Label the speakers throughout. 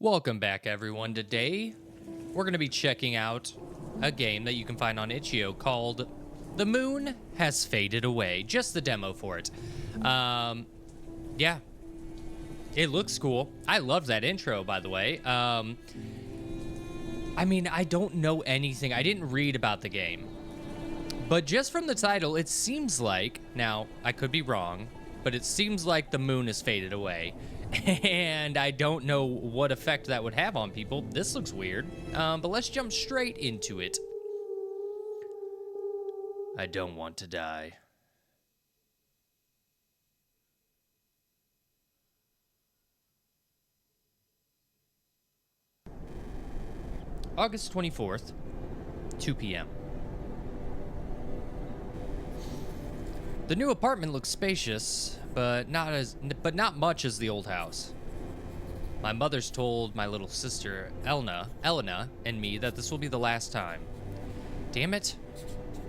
Speaker 1: Welcome back, everyone. Today, we're going to be checking out a game that you can find on itch.io called The Moon Has Faded Away. Just the demo for it. Yeah, it looks cool. I love that intro, by the way. I mean, I don't know anything. I didn't read about the game. But just from the title, it seems like, now, I could be wrong, but it seems like the moon has faded away. And I don't know what effect that would have on people. This looks weird, but let's jump straight into it. I don't want to die. August 24th, 2 p.m. The new apartment looks spacious, but not much as the old house. My mother's told my little sister, Elena, and me that this will be the last time. Damn it.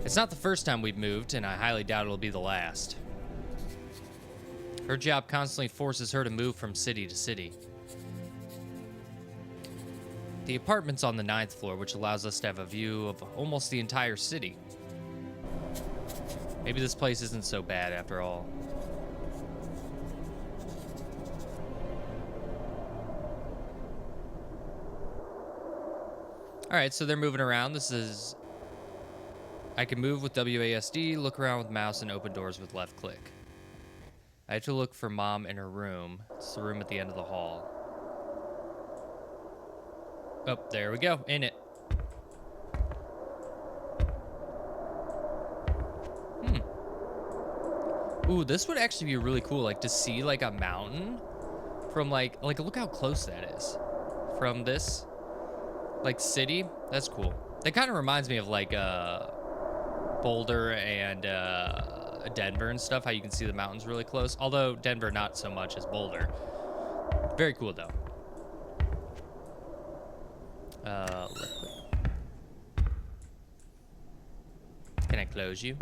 Speaker 1: It's not the first time we've moved, and I highly doubt it'll be the last. Her job constantly forces her to move from city to city. The apartment's on the 9th floor, which allows us to have a view of almost the entire city. Maybe this place isn't so bad after all. All right, so they're moving around. I can move with WASD, look around with mouse, and open doors with left click. I have to look for Mom in her room. It's the room at the end of the hall. Oh, there we go, in it. Ooh, this would actually be really cool, like to see like a mountain from like look how close that is from this like city. That's cool. That kind of reminds me of like Boulder and Denver and stuff, how you can see the mountains really close, although Denver not so much as Boulder. Very cool though. Can I close you?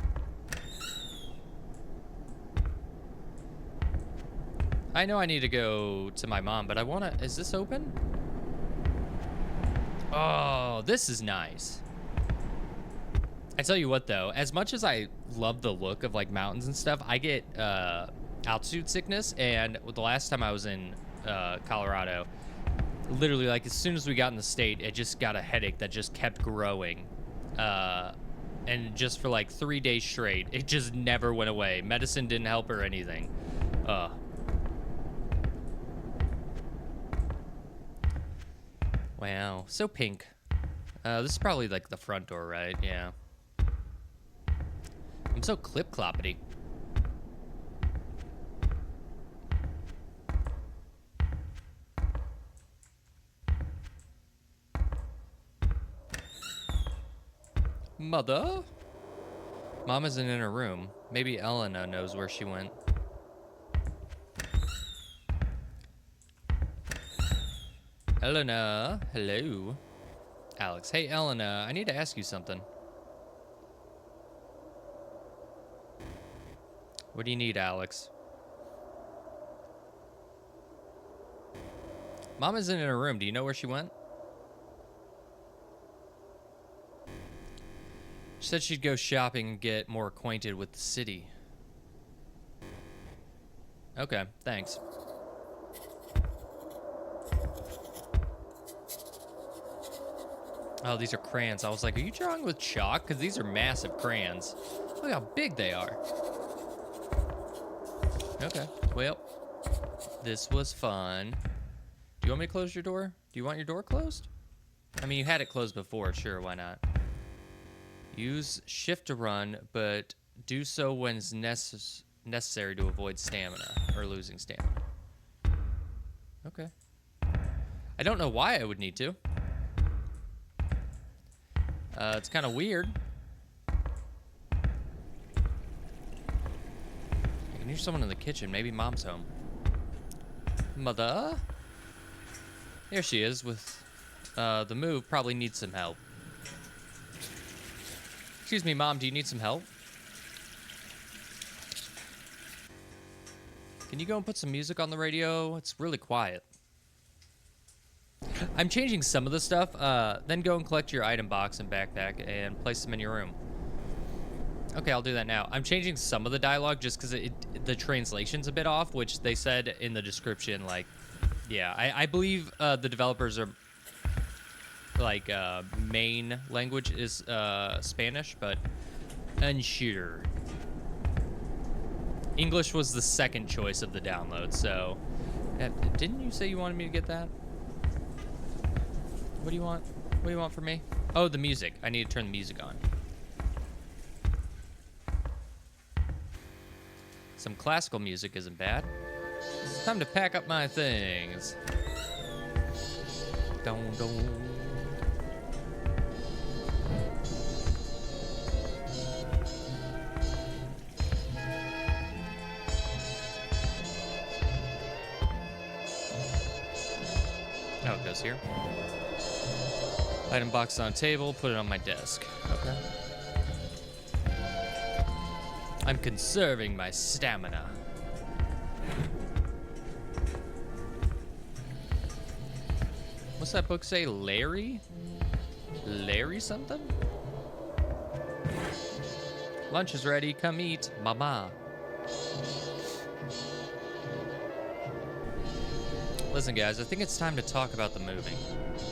Speaker 1: I know I need to go to my mom, but is this open? Oh, this is nice. I tell you what though, as much as I love the look of like mountains and stuff, I get altitude sickness, and the last time I was in Colorado, literally like as soon as we got in the state, it just got a headache that just kept growing. And just for like 3 days straight, it just never went away. Medicine didn't help or anything. Wow, so pink. This is probably like the front door, right? Yeah. I'm so clip-cloppity. Mother? Mom isn't in her room. Maybe Elena knows where she went. Elena, hello. Alex, hey Elena, I need to ask you something. What do you need, Alex? Mom isn't in her room. Do you know where she went? She said she'd go shopping and get more acquainted with the city. Okay, thanks. Oh, these are crayons. I was like, are you drawing with chalk? Because these are massive crayons. Look how big they are. Okay, well, this was fun. Do you want me to close your door? Do you want your door closed? I mean, you had it closed before. Sure, why not? Use shift to run, but do so when it's necessary to avoid stamina or losing stamina. Okay. I don't know why I would need to. It's kind of weird. I can hear someone in the kitchen. Maybe Mom's home. Mother? Here she is with the move. Probably needs some help. Excuse me, Mom. Do you need some help? Can you go and put some music on the radio? It's really quiet. I'm changing some of the stuff. Then go and collect your item box and backpack and place them in your room. Okay, I'll do that now. I'm changing some of the dialogue just because the translation's a bit off, which they said in the description. Like, yeah, I believe the developers are like main language is Spanish, but unsure. English was the second choice of the download, so didn't you say you wanted me to get that? What do you want? What do you want from me? Oh, the music. I need to turn the music on. Some classical music isn't bad. It's time to pack up my things. Dun, dun. Oh, it goes here. Item box on table, put it on my desk. Okay. I'm conserving my stamina. What's that book say? Larry? Larry something? Lunch is ready. Come eat, mama. Listen, guys, I think it's time to talk about the moving.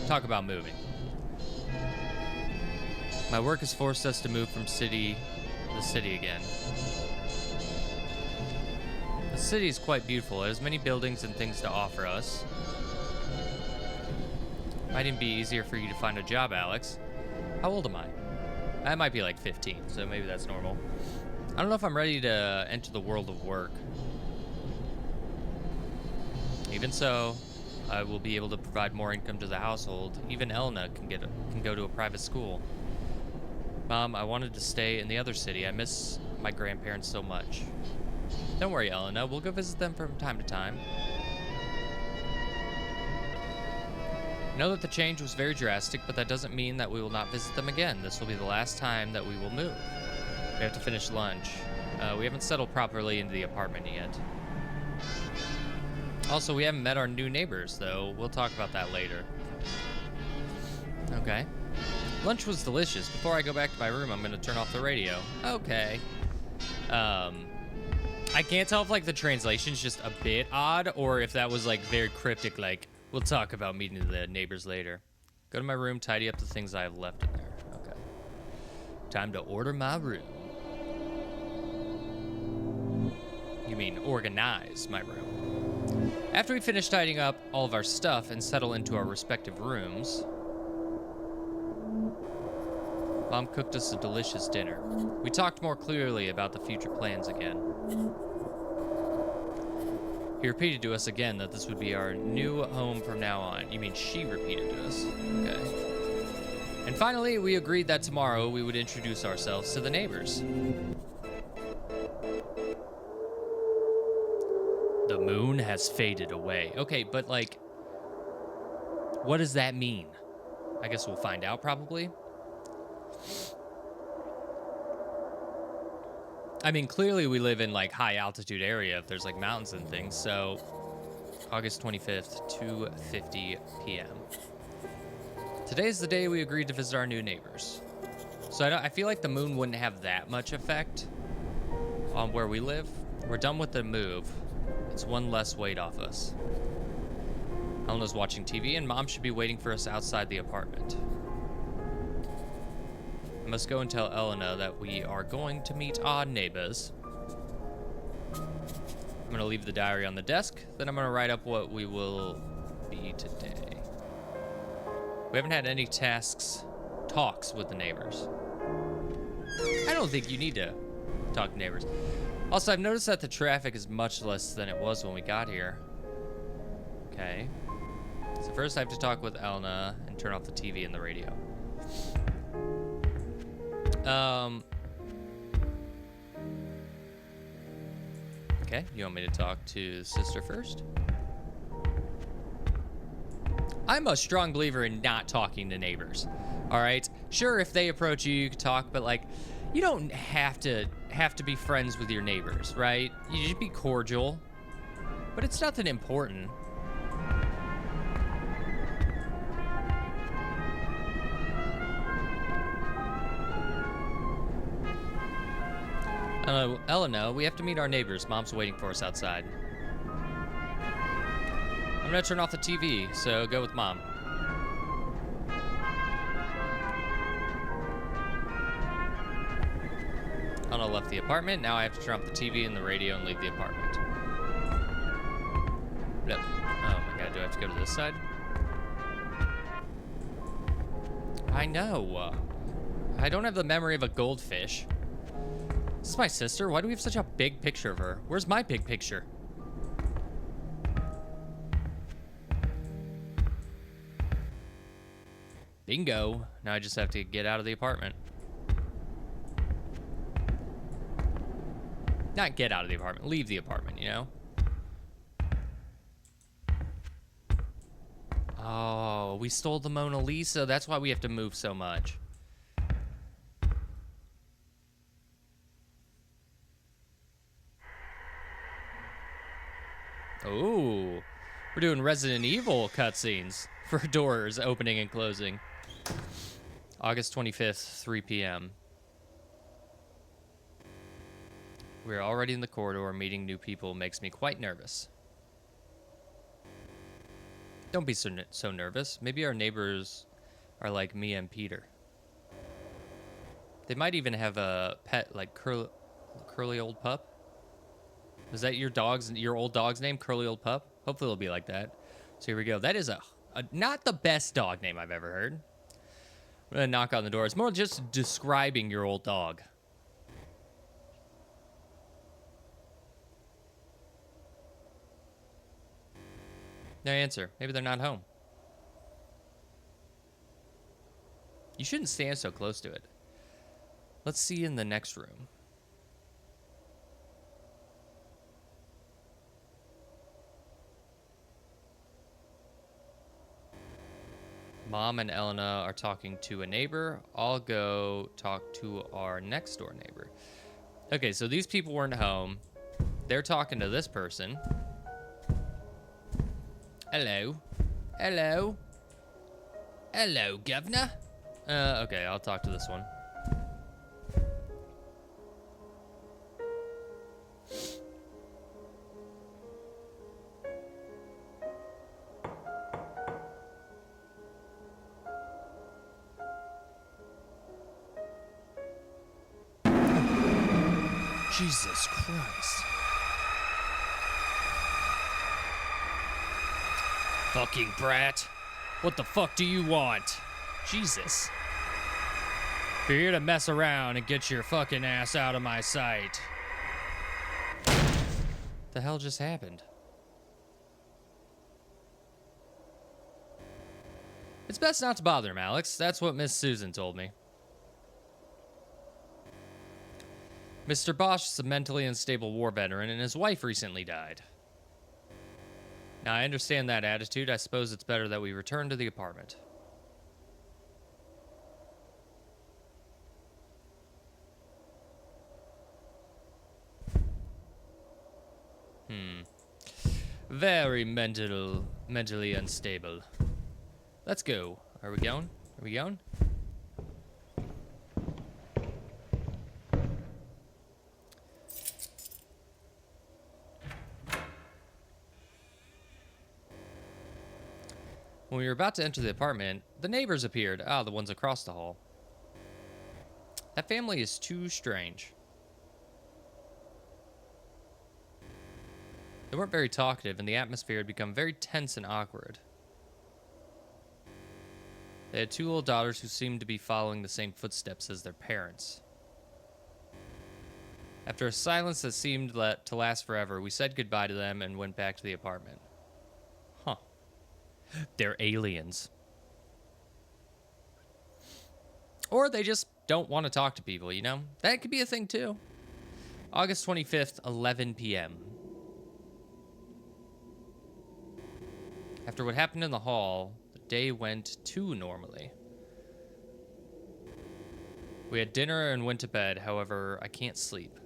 Speaker 1: Talk about moving. My work has forced us to move from the city again. The city is quite beautiful. It has many buildings and things to offer us. Might even be easier for you to find a job, Alex. How old am I? I might be like 15, so maybe that's normal. I don't know if I'm ready to enter the world of work. Even so, I will be able to provide more income to the household. Even Elena can go to a private school. Mom, I wanted to stay in the other city. I miss my grandparents so much. Don't worry, Elena. We'll go visit them from time to time. I know that the change was very drastic, but that doesn't mean that we will not visit them again. This will be the last time that we will move. We have to finish lunch. We haven't settled properly into the apartment yet. Also, we haven't met our new neighbors, though. We'll talk about that later. Okay. Lunch was delicious. Before I go back to my room, I'm going to turn off the radio. Okay. I can't tell if, like, the translation's just a bit odd or if that was, like, very cryptic, like, we'll talk about meeting the neighbors later. Go to my room, tidy up the things I have left in there. Okay. Time to order my room. You mean organize my room. After we finish tidying up all of our stuff and settle into our respective rooms, Mom cooked us a delicious dinner. We talked more clearly about the future plans again. He repeated to us again that this would be our new home from now on. You mean she repeated to us? Okay. And finally, we agreed that tomorrow we would introduce ourselves to the neighbors. The moon has faded away. Okay, but like, what does that mean? I guess we'll find out probably. I mean, clearly we live in like high altitude area if there's like mountains and things. So August 25th, 2:50 p.m. Today's the day we agreed to visit our new neighbors. So I feel like the moon wouldn't have that much effect on where we live. We're done with the move. It's one less weight off us. Elena's watching TV and Mom should be waiting for us outside the apartment. I must go and tell Elena that we are going to meet our neighbors. I'm going to leave the diary on the desk, then I'm going to write up what we will be today. We haven't had any talks with the neighbors. I don't think you need to talk to neighbors. Also, I've noticed that the traffic is much less than it was when we got here. Okay. So first I have to talk with Elena and turn off the TV and the radio. Okay, you want me to talk to sister first? I'm a strong believer in not talking to neighbors. All right, sure, if they approach you, you can talk, but like, you don't have to be friends with your neighbors, right? You just be cordial, but it's nothing important. Hello, Elena. We have to meet our neighbors. Mom's waiting for us outside. I'm gonna turn off the TV, so go with Mom. Elena left the apartment. Now I have to turn off the TV and the radio and leave the apartment. No. Oh my god, do I have to go to this side? I know. I don't have the memory of a goldfish. Is this my sister? Why do we have such a big picture of her? Where's my big picture? Bingo. Now I just have to get out of the apartment. Not get out of the apartment, leave the apartment, you know? Oh, we stole the Mona Lisa. That's why we have to move so much. Ooh, we're doing Resident Evil cutscenes for doors opening and closing. August 25th, 3 p.m. We're already in the corridor. Meeting new people makes me quite nervous. Don't be so nervous. Maybe our neighbors are like me and Peter. They might even have a pet like curly old pup. Is that your old dog's name, Curly Old Pup? Hopefully it'll be like that. So here we go. That is a not the best dog name I've ever heard. I'm gonna knock on the door. It's more just describing your old dog. No answer. Maybe they're not home. You shouldn't stand so close to it. Let's see in the next room. Mom and Elena are talking to a neighbor. I'll go talk to our next door neighbor. Okay, so these people weren't home. They're talking to this person. Hello. Hello. Hello, governor. Okay, I'll talk to this one. Jesus Christ. Fucking brat. What the fuck do you want? Jesus. If you're here to mess around and get your fucking ass out of my sight. The hell just happened? It's best not to bother him, Alex. That's what Miss Susan told me. Mr. Bosch is a mentally unstable war veteran, and his wife recently died. Now, I understand that attitude. I suppose it's better that we return to the apartment. Very mentally unstable. Let's go. Are we going? Are we going? When we were about to enter the apartment, the neighbors appeared. Ah, the ones across the hall. That family is too strange. They weren't very talkative, and the atmosphere had become very tense and awkward. They had two little daughters who seemed to be following the same footsteps as their parents. After a silence that seemed to last forever, we said goodbye to them and went back to the apartment. Huh. They're aliens. Or they just don't want to talk to people, you know? That could be a thing, too. August 25th, 11 p.m. After what happened in the hall, the day went too normally. We had dinner and went to bed. However, I can't sleep.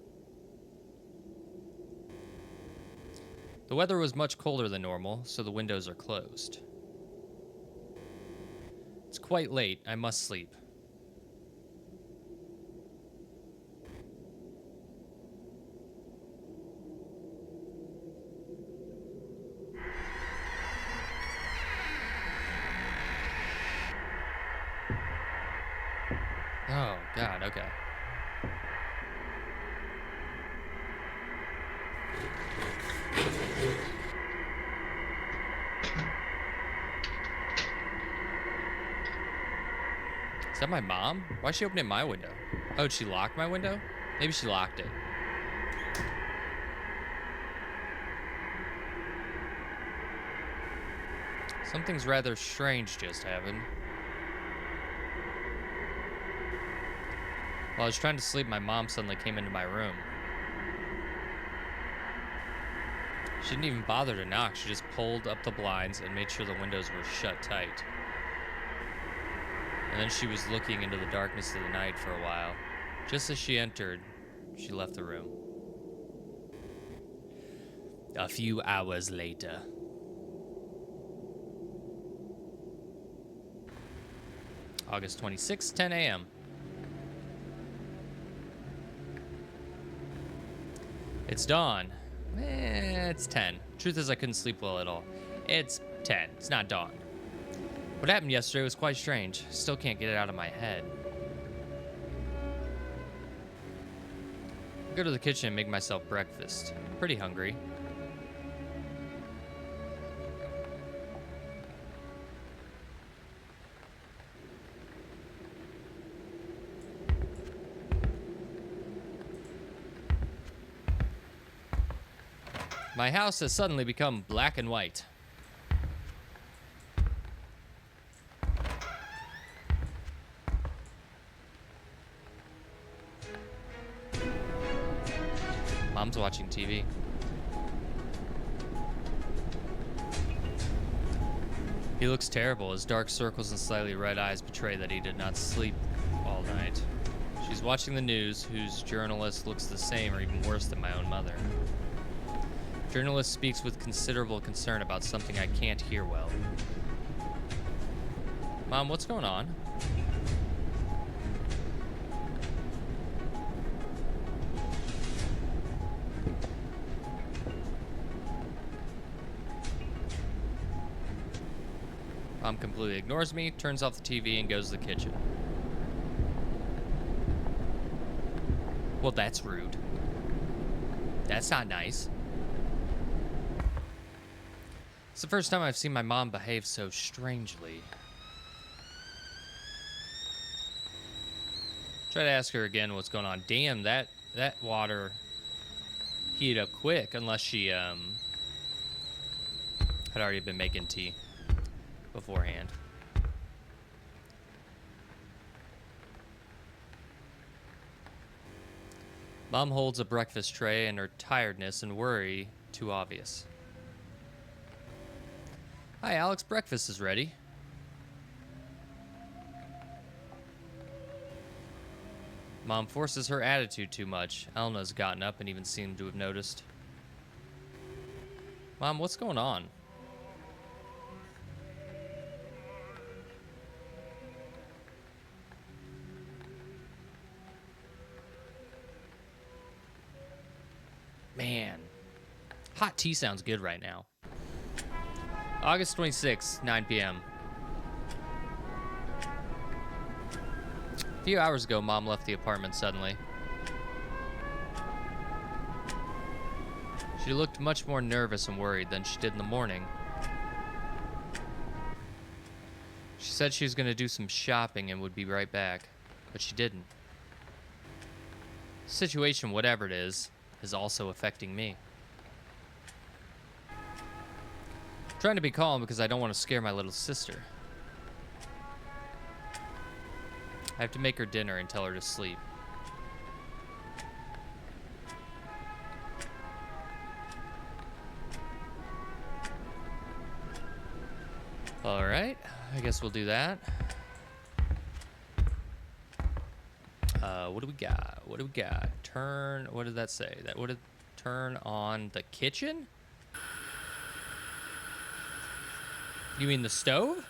Speaker 1: The weather was much colder than normal, so the windows are closed. It's quite late. I must sleep. Oh, God, okay. Is that my mom? Why is she opening my window? Oh, did she lock my window? Maybe she locked it. Something's rather strange just happened. While I was trying to sleep, my mom suddenly came into my room. She didn't even bother to knock. She just pulled up the blinds and made sure the windows were shut tight. And then she was looking into the darkness of the night for a while. Just as she entered, she left the room. A few hours later. August 26th, 10 a.m. It's dawn. It's 10. Truth is, I couldn't sleep well at all. It's 10. It's not dawn. What happened yesterday was quite strange. Still can't get it out of my head. I go to the kitchen and make myself breakfast. I'm pretty hungry. My house has suddenly become black and white. Mom's watching TV. He looks terrible. His dark circles and slightly red eyes betray that he did not sleep all night. She's watching the news, whose journalist looks the same or even worse than my own mother. Journalist speaks with considerable concern about something I can't hear well. Mom, what's going on? Mom completely ignores me, turns off the TV, and goes to the kitchen. Well, that's rude. That's not nice. It's the first time I've seen my mom behave so strangely. Try to ask her again what's going on. Damn, that water heated up quick, unless she had already been making tea beforehand. Mom holds a breakfast tray, and her tiredness and worry too obvious. Hi, Alex. Breakfast is ready. Mom forces her attitude too much. Elna's gotten up and even seemed to have noticed. Mom, what's going on? Man, hot tea sounds good right now. August 26th, 9 p.m. A few hours ago, Mom left the apartment suddenly. She looked much more nervous and worried than she did in the morning. She said she was going to do some shopping and would be right back, but she didn't. The situation, whatever it is also affecting me. I'm trying to be calm because I don't want to scare my little sister. I have to make her dinner and tell her to sleep. All right, I guess we'll do that. What do we got? What do we got? Turn, what did that say? That would turn on the kitchen? You mean the stove?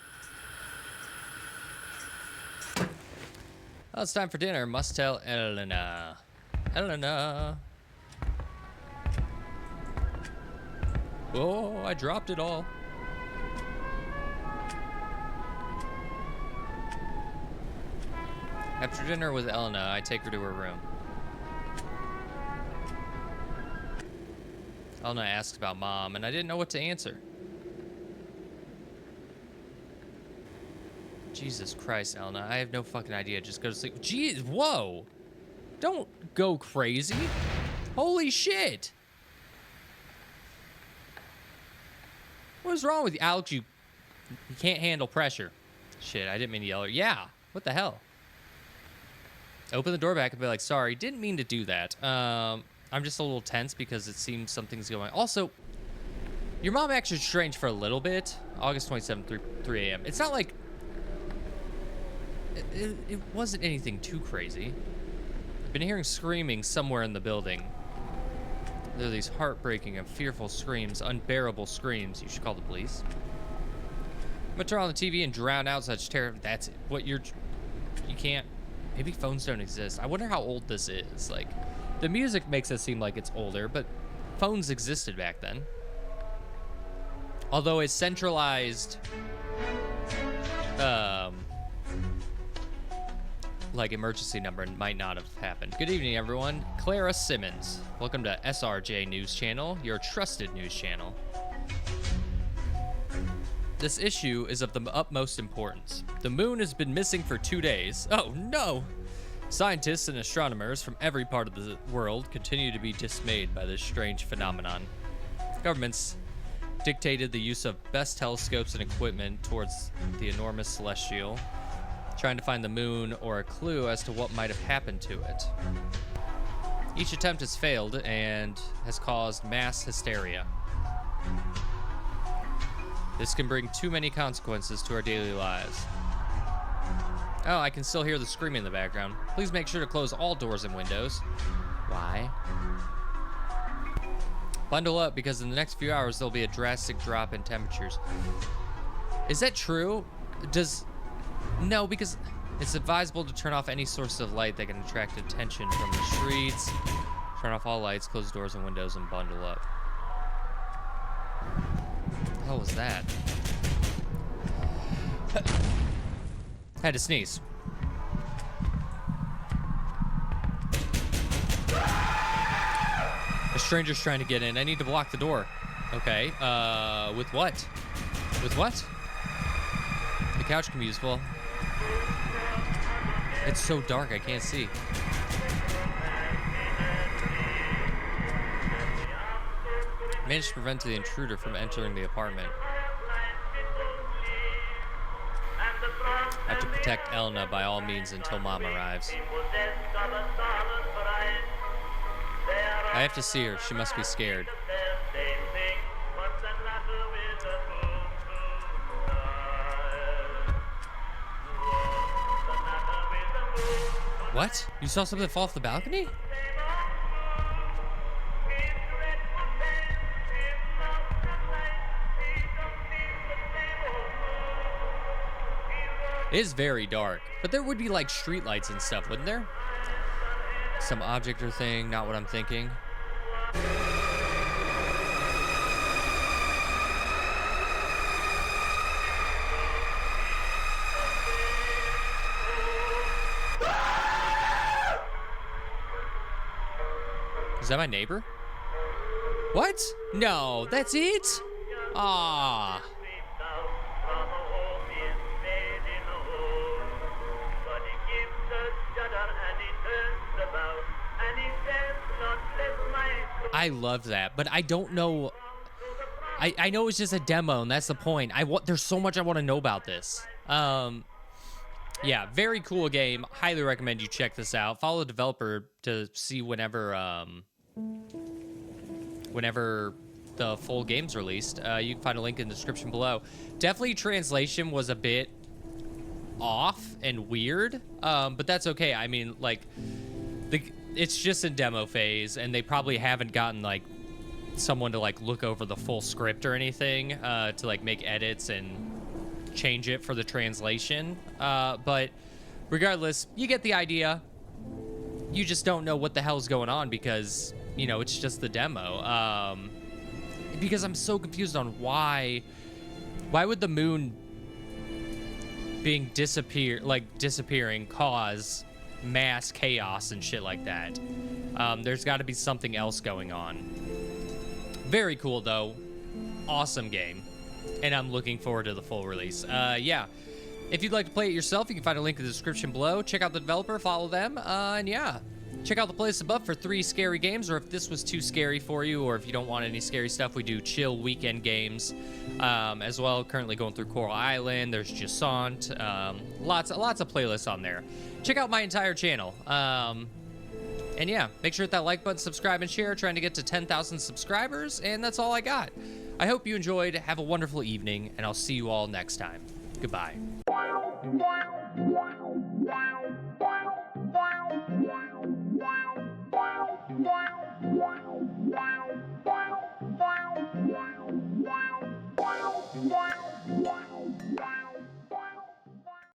Speaker 1: Oh, it's time for dinner. Must tell Elena. Elena. Oh, I dropped it all. After dinner with Elena, I take her to her room. Elena asks about Mom, and I didn't know what to answer. Jesus Christ, Elena. I have no fucking idea. Just go to sleep. Jeez, whoa. Don't go crazy. Holy shit. What is wrong with you? Alex, you can't handle pressure. Shit, I didn't mean to yell at her. Yeah, what the hell? Open the door back and be like, sorry, didn't mean to do that. I'm just a little tense because it seems something's going on. Also, your mom acted strange for a little bit. August 27th, 3 a.m. It's not like... It wasn't anything too crazy. I've been hearing screaming somewhere in the building. There are these heartbreaking and fearful screams, unbearable screams. You should call the police. I'm gonna turn on the TV and drown out such terror. That's what you can't... Maybe phones don't exist. I wonder how old this is. Like, the music makes it seem like it's older, but phones existed back then. Although a centralized, like, emergency number might not have happened. Good evening, everyone. Clara Simmons. Welcome to SRJ News Channel, your trusted news channel. This issue is of the utmost importance. The moon has been missing for 2 days. Oh, no! Scientists and astronomers from every part of the world continue to be dismayed by this strange phenomenon. Governments dictated the use of best telescopes and equipment towards the enormous celestial, trying to find the moon or a clue as to what might have happened to it. Each attempt has failed and has caused mass hysteria. This can bring too many consequences to our daily lives. Oh, I can still hear the screaming in the background. Please make sure to close all doors and windows. Why? Bundle up, because in the next few hours, there'll be a drastic drop in temperatures. Is that true? No, because it's advisable to turn off any source of light that can attract attention from the streets. Turn off all lights, close doors and windows, and bundle up. What the hell was that? Had to sneeze. A stranger's trying to get in. I need to block the door. Okay. With what? With what? The couch can be useful. It's so dark, I can't see. Managed to prevent the intruder from entering the apartment. I have to protect Elena by all means until Mom arrives. I have to see her. She must be scared. What? You saw something fall off the balcony? It is very dark, but there would be like streetlights and stuff, wouldn't there? Some object or thing, not what I'm thinking. Is that my neighbor? What? No, that's it? Ah. I love that, but I don't know. I know it's just a demo, and that's the point. There's so much I want to know about this. Yeah, very cool game. Highly recommend you check this out. Follow the developer to see whenever the full game's released. You can find a link in the description below. Definitely translation was a bit off and weird, but that's okay. I mean, like, it's just in demo phase, and they probably haven't gotten like someone to like look over the full script or anything to like make edits and change it for the translation. But regardless, you get the idea. You just don't know what the hell's going on because, you know, it's just the demo. Because I'm so confused on why would the moon being disappearing cause mass chaos and shit like that. There's got to be something else going on. Very cool though. Awesome game. And I'm looking forward to the full release. Yeah. If you'd like to play it yourself, you can find a link in the description below. Check out the developer, follow them, and yeah. Check out the playlist above for 3 scary games, or if this was too scary for you, or if you don't want any scary stuff, we do chill weekend games as well. Currently going through Coral Island. There's Jusant. Lots of playlists on there. Check out my entire channel. And yeah, make sure to hit that like button, subscribe, and share. Trying to get to 10,000 subscribers, and that's all I got. I hope you enjoyed. Have a wonderful evening, and I'll see you all next time. Goodbye.